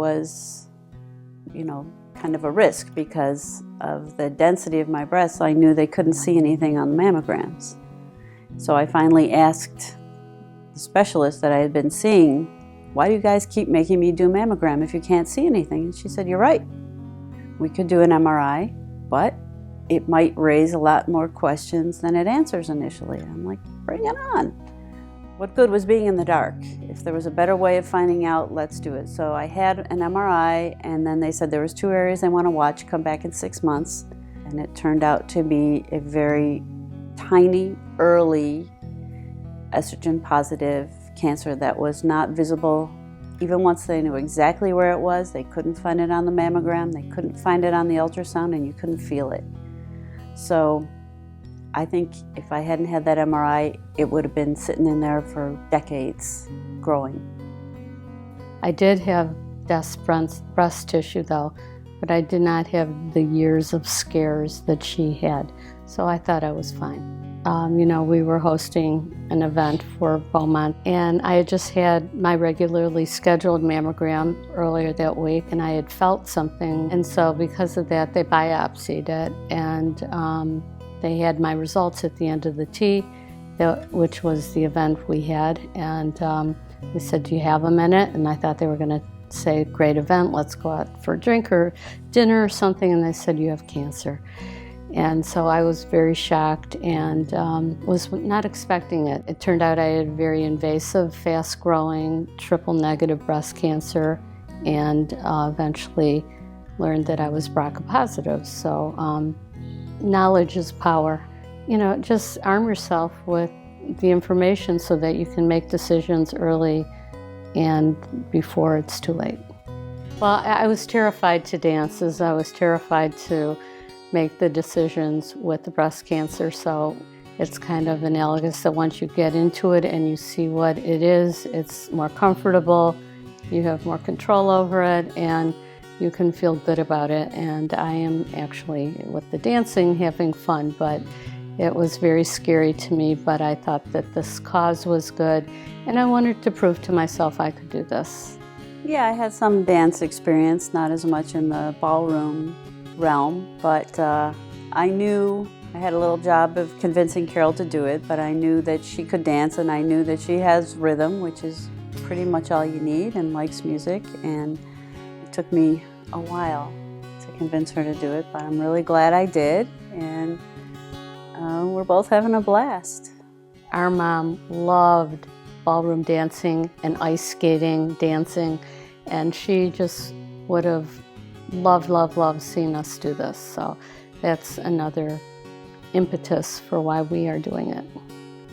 was, kind of a risk because of the density of my breasts. I knew they couldn't see anything on the mammograms. So I finally asked the specialist that I had been seeing, why do you guys keep making me do a mammogram if you can't see anything? And she said, you're right. We could do an MRI, but it might raise a lot more questions than it answers initially. I'm like, bring it on. What good was being in the dark? If there was a better way of finding out, let's do it. So I had an MRI, and then they said there was 2 areas they want to watch, come back in 6 months. And it turned out to be a very tiny, early, estrogen-positive cancer that was not visible. Even once they knew exactly where it was, they couldn't find it on the mammogram, they couldn't find it on the ultrasound, and you couldn't feel it. So I think if I hadn't had that MRI, it would have been sitting in there for decades, growing. I did have dense breast tissue though, but I did not have the years of scares that she had, so I thought I was fine. We were hosting an event for Beaumont, and I had just had my regularly scheduled mammogram earlier that week, and I had felt something, and so because of that, they biopsied it, and they had my results at the end of the T, which was the event we had, and they said, do you have a minute? And I thought they were going to say, great event, let's go out for a drink or dinner or something, and they said, you have cancer. And so I was very shocked and was not expecting it. It turned out I had very invasive, fast-growing, triple-negative breast cancer, and eventually learned that I was BRCA positive. So knowledge is power. Just arm yourself with the information so that you can make decisions early and before it's too late. Well, I was terrified to dance, as I was terrified to make the decisions with the breast cancer. So it's kind of analogous that once you get into it and you see what it is, it's more comfortable, you have more control over it, and you can feel good about it. And I am actually, with the dancing, having fun, but it was very scary to me, but I thought that this cause was good, and I wanted to prove to myself I could do this. Yeah, I had some dance experience, not as much in the ballroom realm, but I knew I had a little job of convincing Carol to do it, but I knew that she could dance, and I knew that she has rhythm, which is pretty much all you need, and likes music, and it took me a while to convince her to do it, but I'm really glad I did, and we're both having a blast. Our mom loved ballroom dancing and ice skating, dancing, and she just would have loved seeing us do this. So that's another impetus for why we are doing it.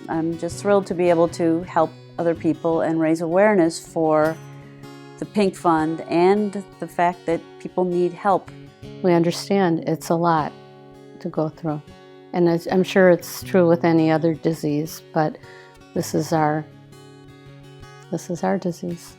I'm just thrilled to be able to help other people and raise awareness for the Pink Fund and the fact that people need help. We understand it's a lot to go through. And I'm sure it's true with any other disease, but this is our disease.